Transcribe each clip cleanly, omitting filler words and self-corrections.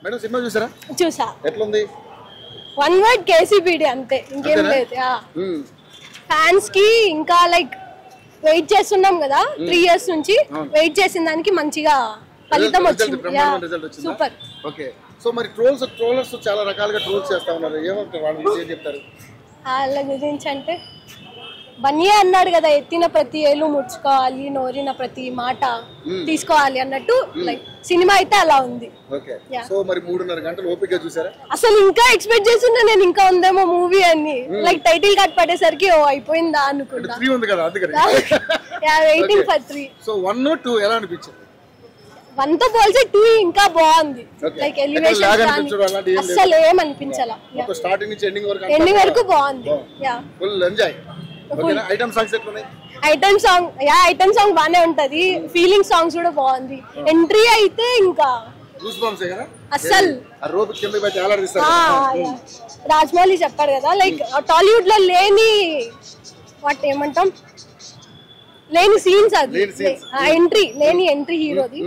Madam cinema చూసారా? చూసా. ఎట్లుంది? వన్ వర్డ్ కేసీబీడీ అంతే, ఇంకేం లేదు. ఫ్యాన్స్ కి ఇంకా లైక్ వెయిట్ చేస్తున్నాం కదా 3 years నుంచి, వెయిట్ చేసిన దానికి మంచిగా ఫలితం వచ్చింది. సూపర్. ఓకే. సో మరి ట్రోలర్స్ చాలా రకాలుగా ట్రోల్స్ చేస్తా ఉన్నారు, ఏమంటారు వాళ్ళ గురించి, ఏం చెప్తారు వాళ్ళ గురించి? అంటే బన్నీ అన్నాడు కదా, ఎత్తిన ప్రతి ఏలు ముడుచుకోవాలి, నోరిన ప్రతి మాట తీసుకోవాలి అన్నట్టు. లైక్ సినిమా అయితే అలా ఉంది. ఓకే. సో మరి 3.5 గంటలు ఓపికగా చూసారా? అసలు ఇంకా ఎక్స్పెక్ట్ చేస్తున్నా నేను, ఇంకా ఉందేమో మూవీ అని. లైక్ టైటిల్ కార్డ్ పడేసరికి ఓ అయిపోయిందా అనుకుంటా. 3 ఉంది కదా అందుకని. Waiting for 3. సో 1, 2 ఎలా అనిపించింది? 1 తో పోల్చి 2 ఇంకా బాగుంది. లైక్ ఎలివేషన్ అసలు ఏం అనిపించాలా. స్టార్టింగ్ నుంచి ఎండింగ్ వరకు బాగుంది. Full enjoy. ఐటమ్ సాంగ్స్ ఎట్లున్నాయి? ఐటమ్ సాంగ్ బానే ఉంటది, ఫీలింగ్ సాంగ్స్ కూడా బాగుంది. ఎంట్రీ అయితే ఇంకా అసలు రాజమౌళి చెప్పాడు కదా, లైక్ టాలీవుడ్ లో లేని వాట్ ఏమంటాం, లేని సీన్స్, అది ఎంట్రీ లేని ఎంట్రీ హీరోది.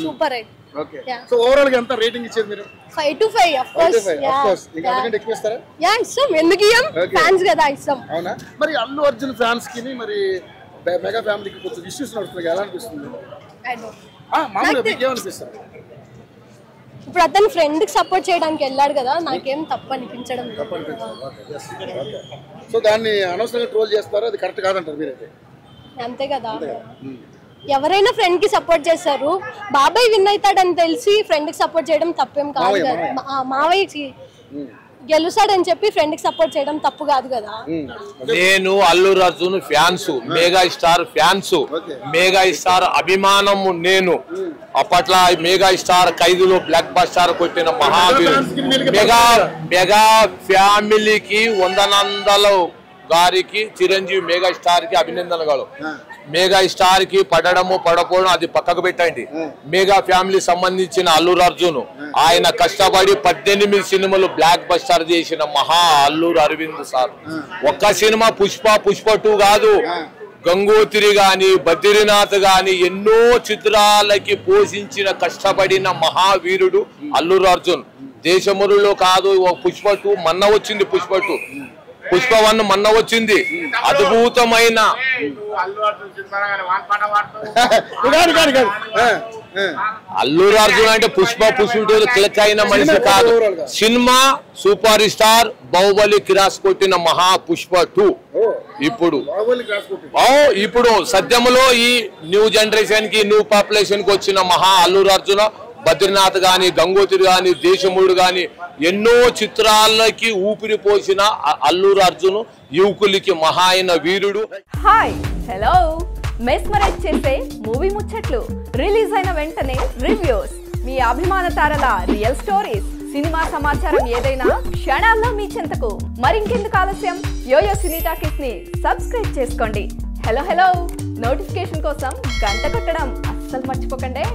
సూపర్ అయితే. ఓకే. సో ఓవరాల్ గా ఎంత రేటింగ్ ఇచ్చారు మీరు? 5 to 5 ఆఫ్ కోర్స్. ఇంకా అంతకంటే ఎక్కువ ఇస్తారా? ఇస్తాం, ఎందుకు ఇయ్యం, ఫ్యాన్స్ కదా ఇస్తాం. అవునా? మరి అల్లు అర్జున్ ఫ్యాన్స్ కి మరి మెగా ఫ్యామిలీకి కొంచెం ఇష్యూస్ నడుస్తున్నాయి, ఎలా అనిపిస్తుంది? మామూలుగా మీకు ఏమనిపిస్తుంది? ఇప్పుడు అతను ఫ్రెండ్ కి సపోర్ట్ చేయడానికి వెళ్ళాడు కదా, నాకేం తప్పు అనిపించడం. సో దాన్ని అనవసరంగా ట్రోల్ చేస్తారు, అది కరెక్ట్ కాదంటారు మీరైతే? అంతే కదా, ఎవరైనా ఫ్రెండ్ కి సపోర్ట్ చేస్తారు. బాబాయ్ విన్ అవుతాడని తెలిసి ఫ్రెండ్ కి సపోర్ట్ చేయడం తప్పేం కాదు కదా. మావయ్యకి గెలుస్తాడని చెప్పి ఫ్రెండ్ కి సపోర్ట్ చేయడం తప్పు కాదు కదా. నేను Allu Arjun fans, mega star fans, mega star అభిమానము. నేను అప్పట్లో మెగా స్టార్ ఖైదులో బ్లాక్ బస్టర్ కొట్టిన మహావీరుడు. మెగా ఫ్యామిలీకి వందనందలు గారికి, చిరంజీవి మెగా స్టార్ కి అభినందనలు. మెగా స్టార్ కి పడడము పడపోవడం అది పక్కకు పెట్టండి. మెగా ఫ్యామిలీ సంబంధించిన అల్లు అర్జున్, ఆయన కష్టపడి 18 సినిమాలు బ్లాక్ బస్టర్ చేసిన మహా అల్లూరు అరవింద్ సార్. ఒక్క సినిమా పుష్ప 2 కాదు, గంగోత్రి గాని, బద్రీనాథ్ గాని ఎన్నో చిత్రాలకి పోషించిన కష్టపడిన మహావీరుడు అల్లు అర్జున్. దేశములో కాదు, పుష్ప 2 మొన్న వచ్చింది, పుష్ప 2, పుష్ప 1 మొన్న వచ్చింది. అద్భుతమైన అల్లు అర్జున్ అంటే పుష్ప 2 క్లిక్ అయిన మనిషి కాదు. Cinema super star, Baahubali cross కొట్టిన మహా పుష్ప 2. ఇప్పుడు సద్యములో ఈ న్యూ జనరేషన్ కి, న్యూ పాపులేషన్ కి వచ్చిన మహా అల్లు అర్జున్. బద్రీనాథ్ గాని, గంగోత్రి గాని, దేశముడు గాని ఎన్నో చిత్రాలకి ఊపిరి పోసిన అల్లు అర్జున్ యువకులకి మహా అయిన వీరుడు. Hi, hello. మెస్మరైజ్ చేసే మూవీ ముచ్చట్లు, రిలీజ్ అయిన వెంటనే రివ్యూస్, మీ అభిమాన తారల రియల్ స్టోరీస్, సినిమా సమాచారం ఏదైనా క్షణాల్లో మీ చెంతకు. మరింకెందుకు ఆలస్యం, యోయో సినీ టాకీస్ ని సబ్స్క్రైబ్ చేసుకోండి. హలో నోటిఫికేషన్ కోసం గంట కొట్టడం అస్సలు మర్చిపోకండి.